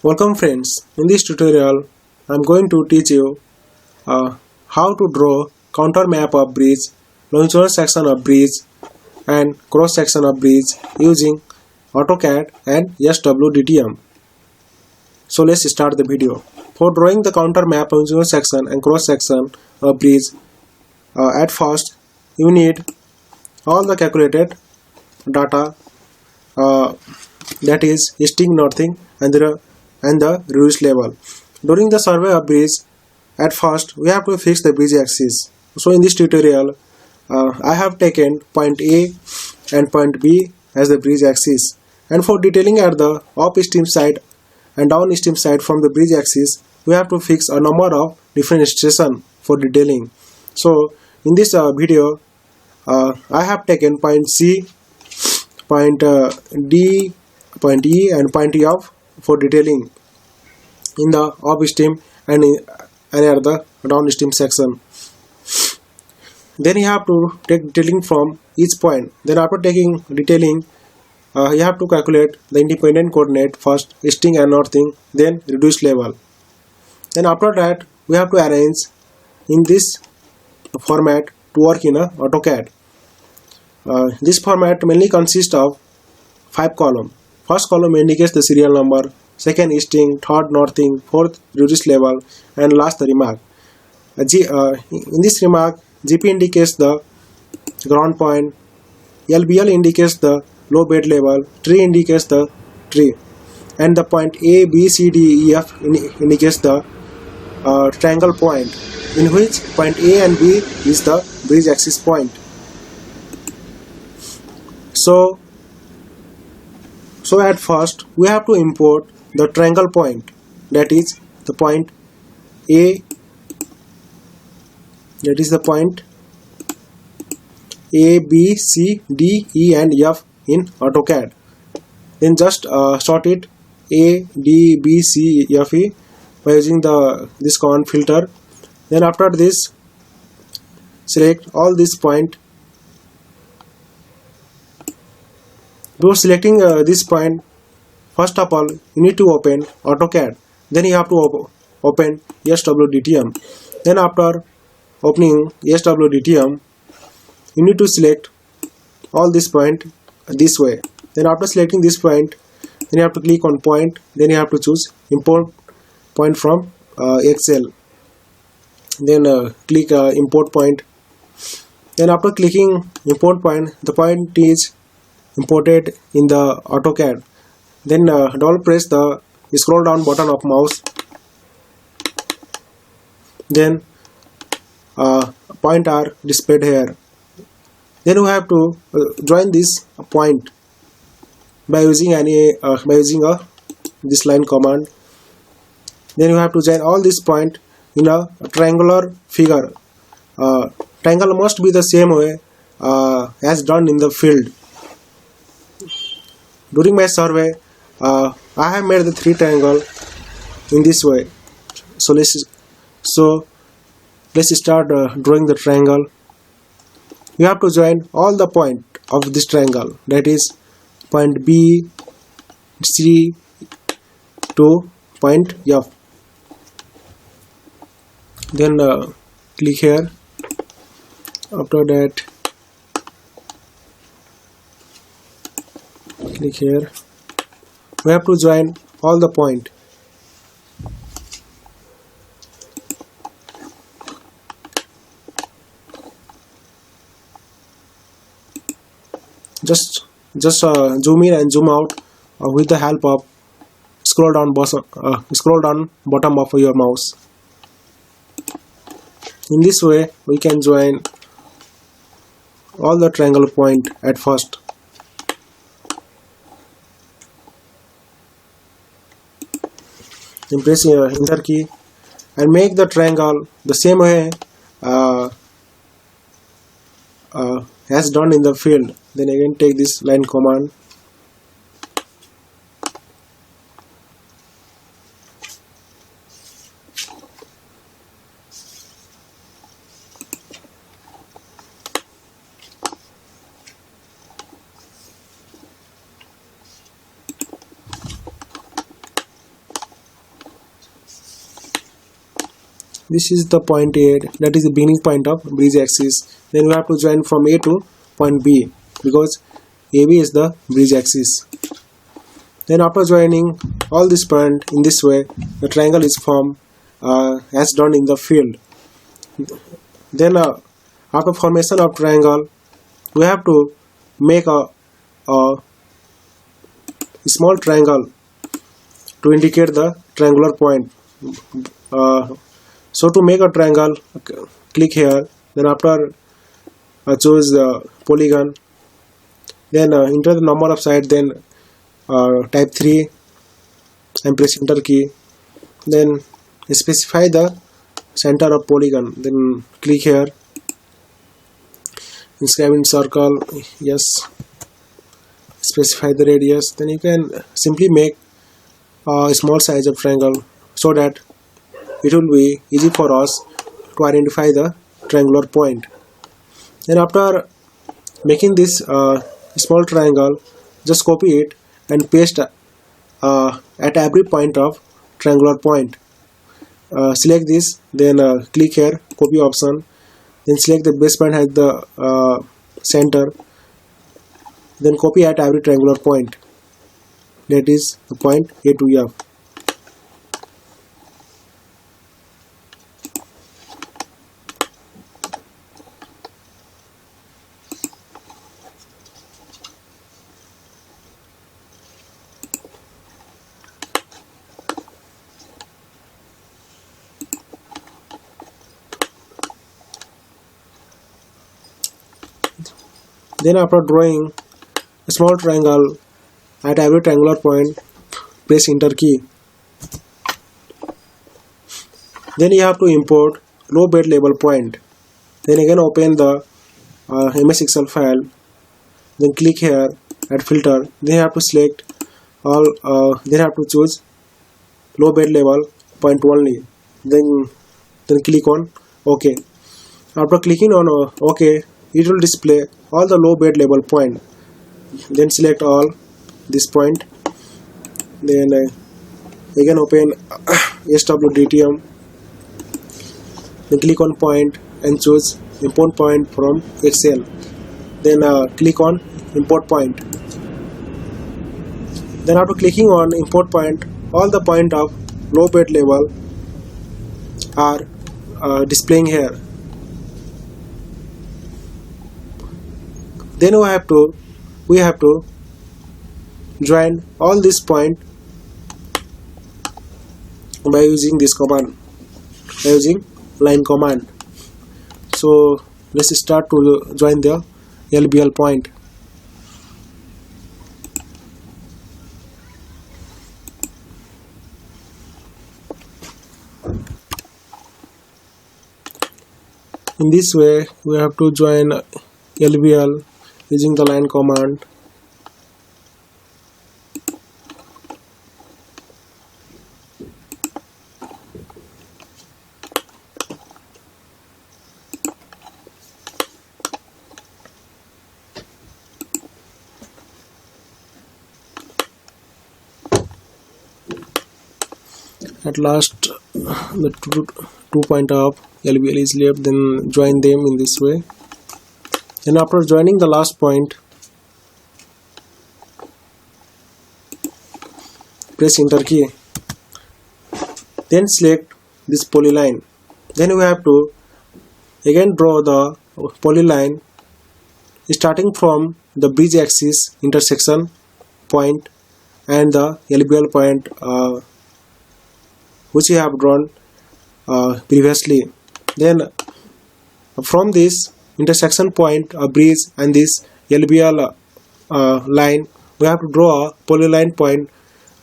Welcome friends, in this tutorial I am going to teach you how to draw contour map of bridge, longitudinal section of bridge and cross section of bridge using Autocad and Sw-Dtm. So let's start the video. For drawing the contour map, longitudinal section and cross section of bridge, at first you need all the calculated data, that is easting, northing and the reduced level. During the survey of bridge, at first we have to fix the bridge axis. So in this tutorial I have taken point A and point B as the bridge axis, and for detailing at the upstream side and downstream side from the bridge axis we have to fix a number of different stations for detailing. So in this video I have taken point C, point D, point E and point F for detailing in the upstream and at the downstream section. Then you have to take detailing from each point. Then after taking detailing, you have to calculate the independent coordinate first, easting and northing, then reduced level. Then after that we have to arrange in this format to work in a Autocad. This format mainly consists of 5 columns. First column indicates the serial number, second easting, third northing, fourth reduced level and last the remark. In this remark, GP indicates the ground point, LBL indicates the low bed level, tree indicates the tree, and the point A, B, C, D, E, F indicates the triangle point, in which point A and B is the bridge axis point. So at first we have to import the triangle point, that is the point A, that is the point A, B, C, D, E and F in Autocad. Then just sort it A, D, B, C, F, E by using this command filter. Then after this select all these points. Before selecting this point, first of all you need to open Autocad. Then you have to open Sw-Dtm. Then after opening Sw-Dtm, you need to select all this point this way. Then after selecting this point, then you have to click on point. Then you have to choose import point from Excel. Then click import point. Then after clicking import point, the point is imported in the Autocad. Then double press the scroll down button of mouse. Then point are displayed here. Then we have to join this point by using this line command. Then you have to join all this point in a triangular figure. Triangle must be the same way as done in the field. During my survey, I have made the 3 triangles in this way. So let's start drawing the triangle. You have to join all the points of this triangle, that is point B, C to point F. Then click here. After that click here. We have to join all the points. Just zoom in and zoom out with the help of scroll down bottom of your mouse. In this way we can join all the triangle point at first. Then press enter key and make the triangle the same way as done in the field. Then again take this line command. this is the point A, that is the beginning point of bridge axis. Then we have to join from A to point B, because AB is the bridge axis. Then after joining all this point in this way, the triangle is formed as done in the field. Then after formation of triangle, we have to make a small triangle to indicate the triangular point. So to make a triangle, click here. Then after choose the polygon. Then enter the number of sides. Then type 3 and press enter key. Then specify the center of polygon. Then click here. Inscribe in circle. Yes. Specify the radius. Then you can simply make a small size of triangle, so that it will be easy for us to identify the triangular point. Then after making this small triangle, just copy it and paste at every point of triangular point. Select this, then click here, copy option, then select the base point at the center, then copy at every triangular point, that is the point A to F. Then after drawing a small triangle at every triangular point, press enter key. Then you have to import low bed level point. Then again open the Ms-Excel file. Then click here at filter. Then you have to select all. Then you have to choose low bed level point only. Then click on OK. After clicking on OK, it will display all the low bed level point. Then select all this point. Then again open Sw-Dtm. Then click on point and choose import point from Excel. Then click on import point. Then after clicking on import point, all the point of low bed level are displaying here. Then we have to join all this point by using this command, by using line command. So let's start to join the LBL point. In this way, we have to join LBL using the line command. At last, the two point of LBL is left. Then join them in this way. And after joining the last point, press enter key. Then select this polyline. Then we have to again draw the polyline starting from the bridge axis intersection point and the LBL point which we have drawn previously. Then from this intersection point, a bridge, and this LBL line, we have to draw a polyline point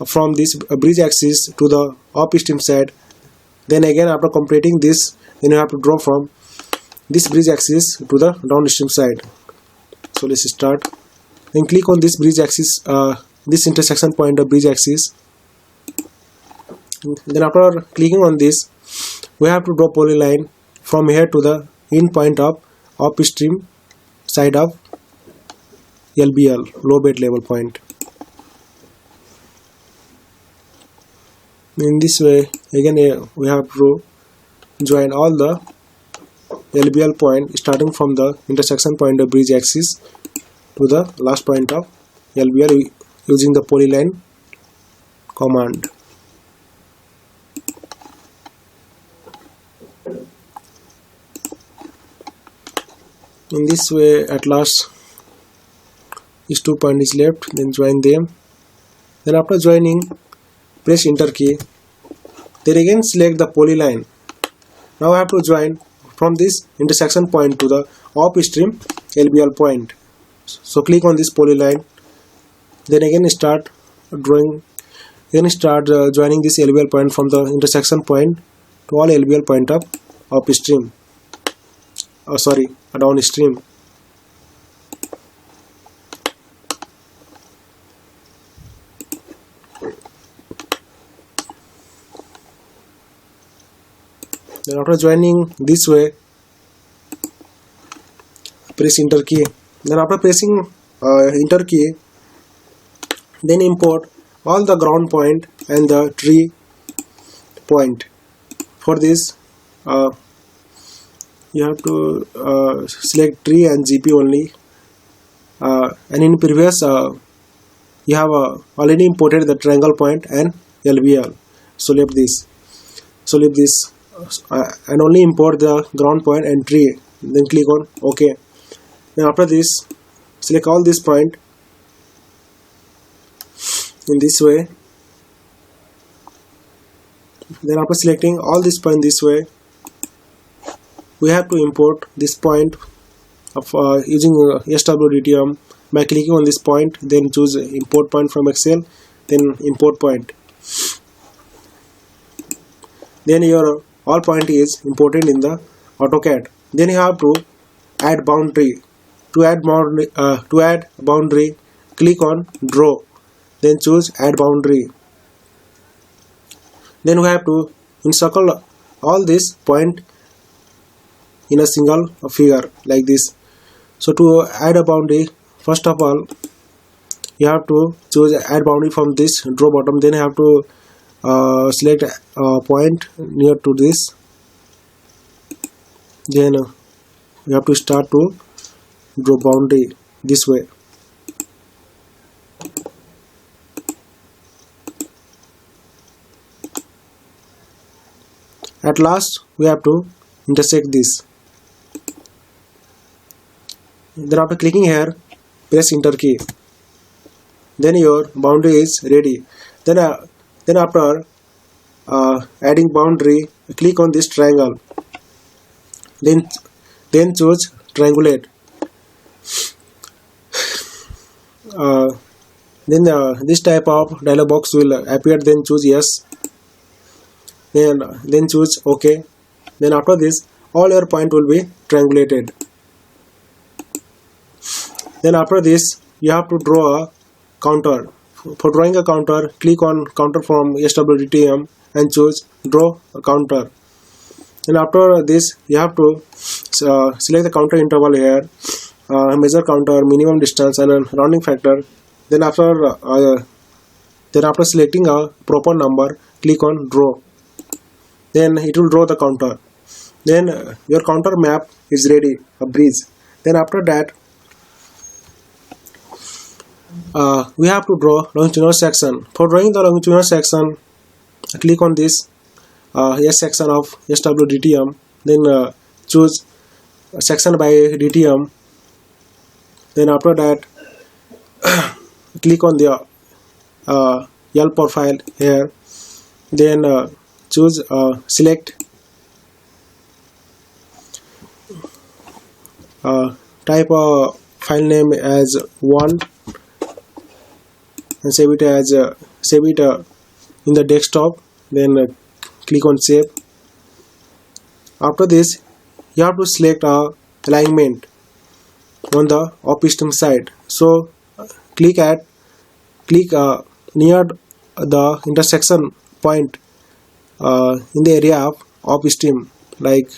from this bridge axis to the upstream side. Then again after completing this, then you have to draw from this bridge axis to the downstream side. So let's start. Then click on this bridge axis, this intersection point of bridge axis. Then after clicking on this, we have to draw polyline from here to the end point of upstream side of LBL, low bed level point. In this way, again we have to join all the LBL point starting from the intersection point of bridge axis to the last point of LBL using the polyline command. In this way, at last these 2 points is left, then join them. Then after joining, press enter key, then again select the polyline. Now I have to join from this intersection point to the upstream LBL point. So click on this polyline, then again start drawing, then start joining this LBL point from the intersection point to all LBL point of upstream. Downstream. Then after joining this way, press enter key. Then after pressing enter key, then import all the ground point and the tree point. For this, you have to select tree and GP only, and in previous you have already imported the triangle point and LBL. So leave this and only import the ground point and tree, then click on OK. Then after this, select all this point in this way. Then after selecting all this point this way, we have to import this point of using Sw-Dtm by clicking on this point, then choose import point from Excel, then import point. Then your all point is imported in the AutoCAD. Then you have to add boundary. To add boundary, click on draw, then choose add boundary. Then we have to encircle all this point in a single figure like this. So to add a boundary, first of all you have to choose add boundary from this draw bottom, then you have to select a point near to this, then you have to start to draw boundary this way. At last we have to intersect this. Then after clicking here, press enter key, then your boundary is ready. Then after adding boundary, click on this triangle, then choose triangulate. Then this type of dialog box will appear, then choose yes, then choose OK. Then after this, all your point will be triangulated. Then after this, you have to draw a counter. For drawing a counter, click on counter from Sw-Dtm and choose draw a counter. And after this, you have to select the counter interval here, measure counter, minimum distance, and a rounding factor. Then after selecting a proper number, click on draw. Then it will draw the counter. Then your counter map is ready, a bridge. Then after that, we have to draw longitudinal section. For drawing the longitudinal section, click on this S section of Sw-Dtm, then choose section by DTM. Then after that, click on the L profile here, then choose select type a file name as 1 and save it in the desktop, then click on save. After this, you have to select alignment on the upstream side. So click near the intersection point in the area of upstream, like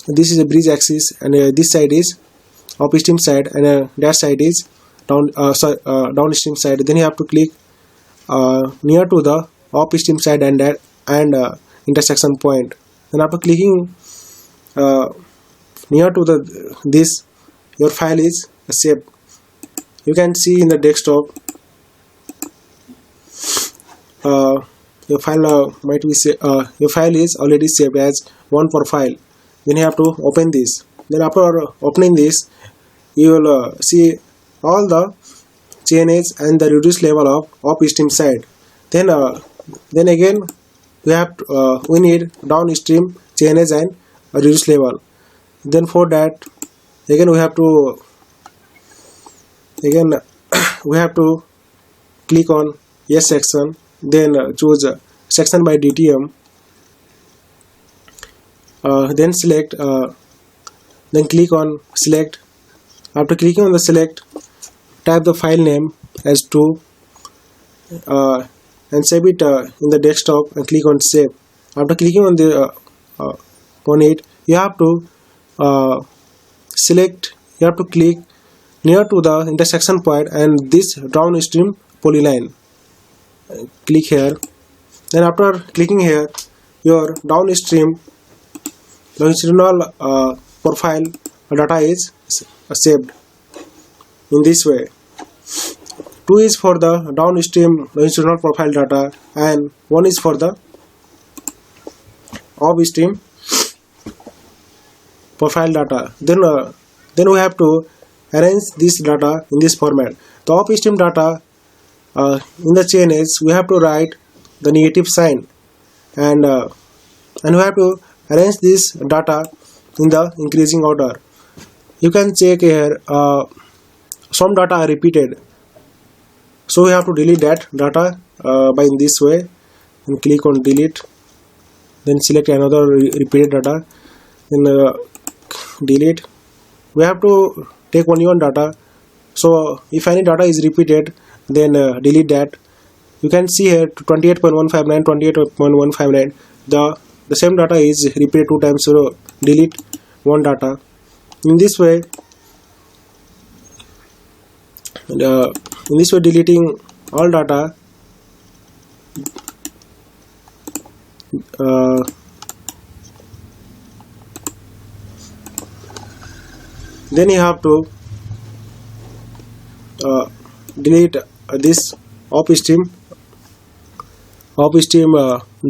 this is a bridge axis, and this side is upstream side, and that side is downstream side. Then you have to click near to the upstream side and intersection point. Then after clicking near to this, your file is saved. You can see in the desktop your file your file is already saved as 1 per file. Then you have to open this. Then after opening this, you will see all the changes and the reduced level of upstream side. Then again we need downstream changes and reduced level. Then for that again we have to click on yes section. Then choose section by DTM. Then select. Then click on select. After clicking on the select, type the file name as 2 and save it in the desktop and click on save. After clicking on it, you have to select. You have to click near to the intersection point and this downstream polyline. Click here. Then after clicking here, your downstream longitudinal profile data is saved in this way. 2 is for the downstream longitudinal profile data and 1 is for the upstream profile data. Then we have to arrange this data in this format. The upstream data in the chain is we have to write the negative sign and we have to arrange this data in the increasing order. You can check here some data are repeated, so we have to delete that data by in this way and click on delete. Then select another repeated data, then delete. We have to take only one data, so if any data is repeated, then delete that. You can see here 28.159, 28.159. The same data is repeated 2 times, so delete one data. In this way, deleting all data. Then you have to delete this upstream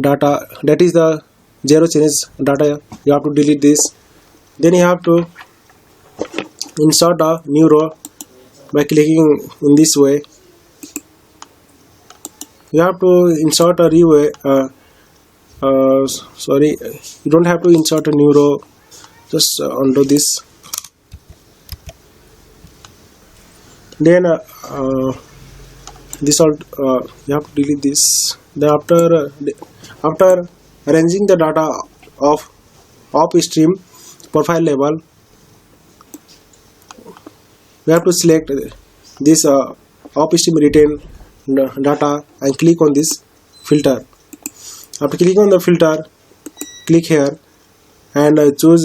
data, that is the zero changes data. You have to delete this. Then you have to insert a new row by clicking in this way. You have to insert a new way. Sorry, you don't have to insert a new row. Just undo this. Then this all you have to delete this. Then after arranging the data of upstream profile level, we have to select this upstream retained data and click on this filter. After clicking on the filter, click here and choose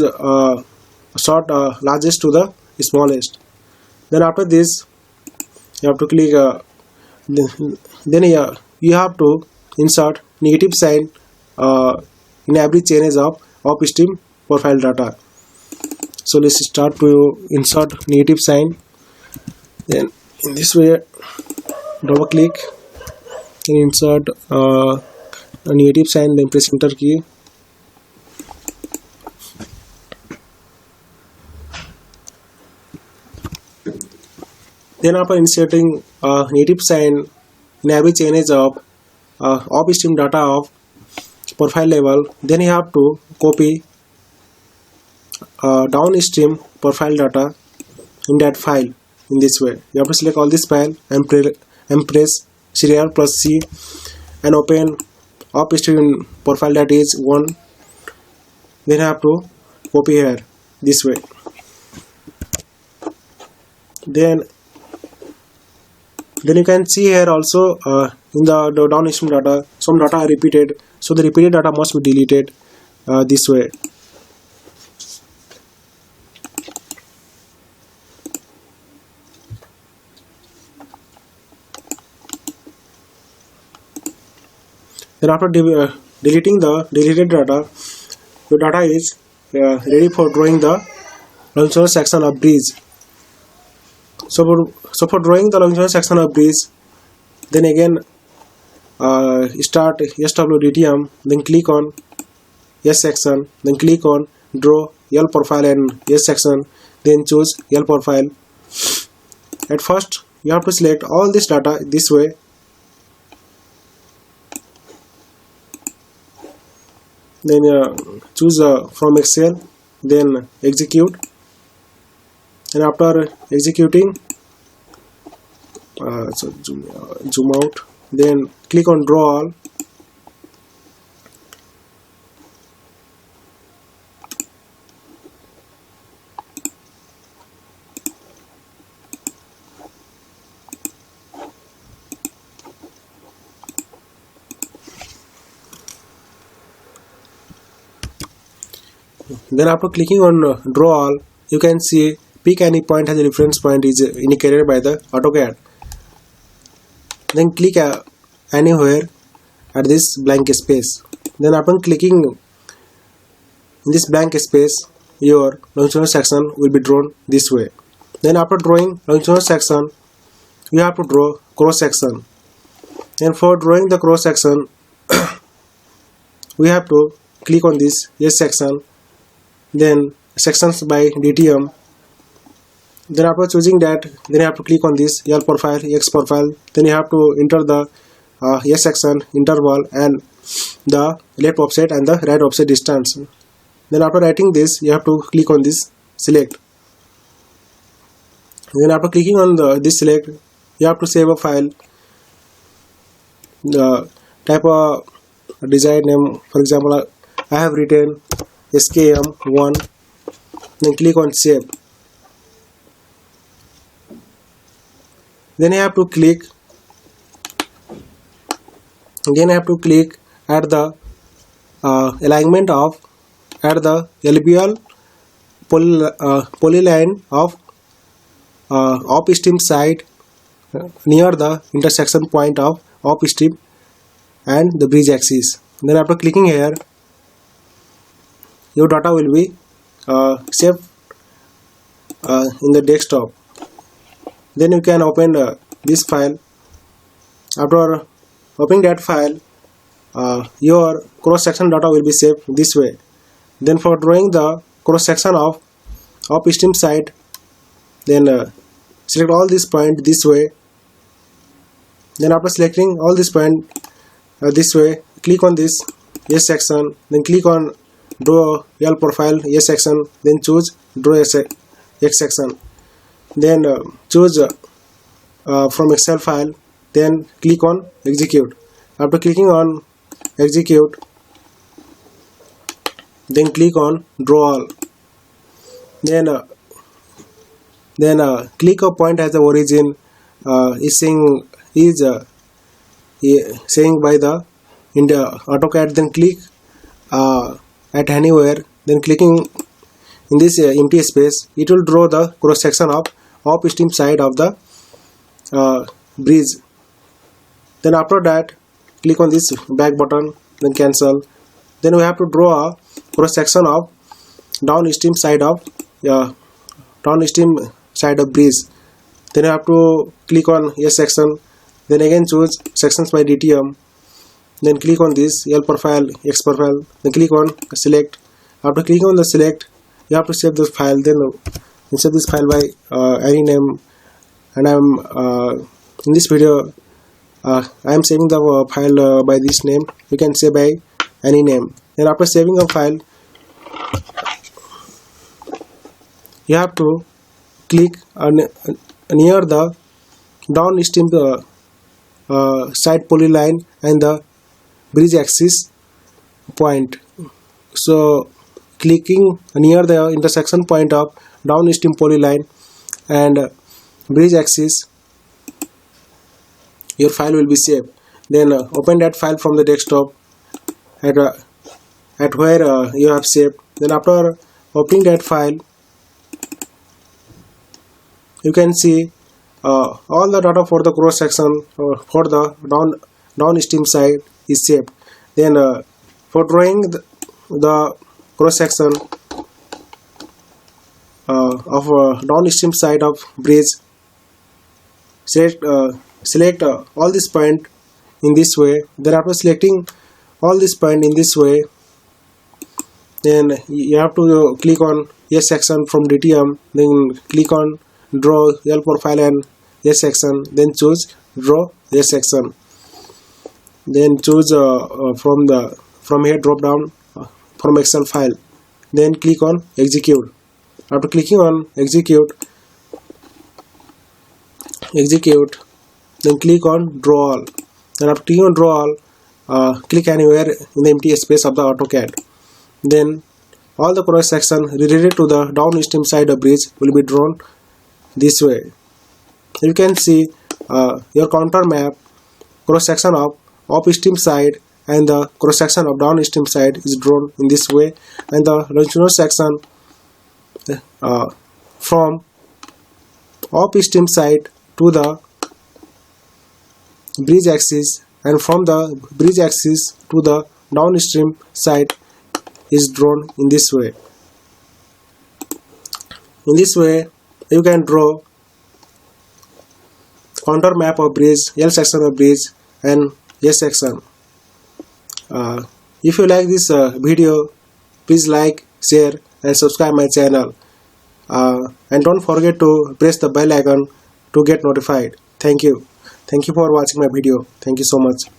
sort largest to the smallest. Then after this, you have to click. Then you have to insert negative sign in every change of upstream profile data. So let's start to insert negative sign. Then in this way, double click and insert a negative sign. Then press enter key. Then after inserting native sign in every change of upstream data of profile level, then you have to copy downstream profile data in that file in this way. You have to select all this file and press Ctrl plus C and open upstream profile that is 1. Then you have to copy here this way. Then you can see here also in the downstream data some data are repeated, so the repeated data must be deleted this way. Then after deleting the deleted data, your data is ready for drawing the longitudinal section of bridge. So for drawing the longitudinal section of bridge, then again start Sw-Dtm, then click on S section, then click on draw L profile and S section, then choose L profile. At first you have to select all this data this way. Then choose from Excel, then execute, and after executing zoom out, then click on draw all. Then after clicking on draw all, you can see pick any point as a reference point is indicated by the AutoCAD. Then click anywhere at this blank space. Then upon clicking in this blank space, your longitudinal section will be drawn this way. Then after drawing longitudinal section, you have to draw cross section. And for drawing the cross section, we have to click on this S section, then sections by DTM. Then after choosing that, then you have to click on this L profile, X profile. Then you have to enter the S section interval and the left offset and the right offset distance. Then after writing this, you have to click on this select. Then after clicking on this select, you have to save a file. Type a desired name. For example, I have written SKM1. Then click on save. Then I have to click. Again I have to click at the alignment of at the LBL polyline of upstream side near the intersection point of upstream and the bridge axis. Then after clicking here, your data will be saved in the desktop. Then you can open this file. After opening that file, your cross section data will be saved this way. Then for drawing the cross section of upstream side, then select all these points this way. Then after selecting all these points this way, click on this S section, then click on draw L profile S section, then choose draw X section. Then choose from Excel file, then click on execute. After clicking on execute, then click on draw all. Then click a point as the origin is saying by the in the AutoCAD. Then click at anywhere. Then clicking in this empty space, it will draw the cross section of upstream side of the bridge. Then after that, click on this back button, then cancel. Then we have to draw a cross section of downstream side of bridge. Then you have to click on S section, then again choose sections by DTM, then click on this L profile, X profile, then click on select. After clicking on the select, you have to save this file. Then save this file by any name, and I am in this video I am saving the file by this name. You can save by any name. Then after saving a file, you have to click near the downstream side polyline and the bridge axis point. So clicking near the intersection point of downstream polyline and bridge axis, your file will be saved. Then open that file from the desktop at where you have saved. Then after opening that file, you can see all the data for the cross section for the downstream side is saved. Then for drawing the cross section of downstream side of bridge. Select all this point in this way. Then after selecting all this point in this way, then you have to click on yes section from Sw-Dtm, then click on draw L profile and yes section, then choose draw yes section, then choose from here drop down from Excel file, then click on execute. After clicking on execute, then click on draw all. Then after clicking on draw all, click anywhere in the empty space of the AutoCAD. Then all the cross section related to the downstream side of bridge will be drawn this way. You can see your contour map, cross section of upstream side and the cross section of downstream side is drawn in this way, and the longitudinal section from upstream side to the bridge axis and from the bridge axis to the downstream side is drawn in this way. In this way you can draw contour map of bridge, L section of bridge and S section. If you like this video, please like, share and subscribe my channel, and don't forget to press the bell icon to get notified. Thank you for watching my video. Thank you so much.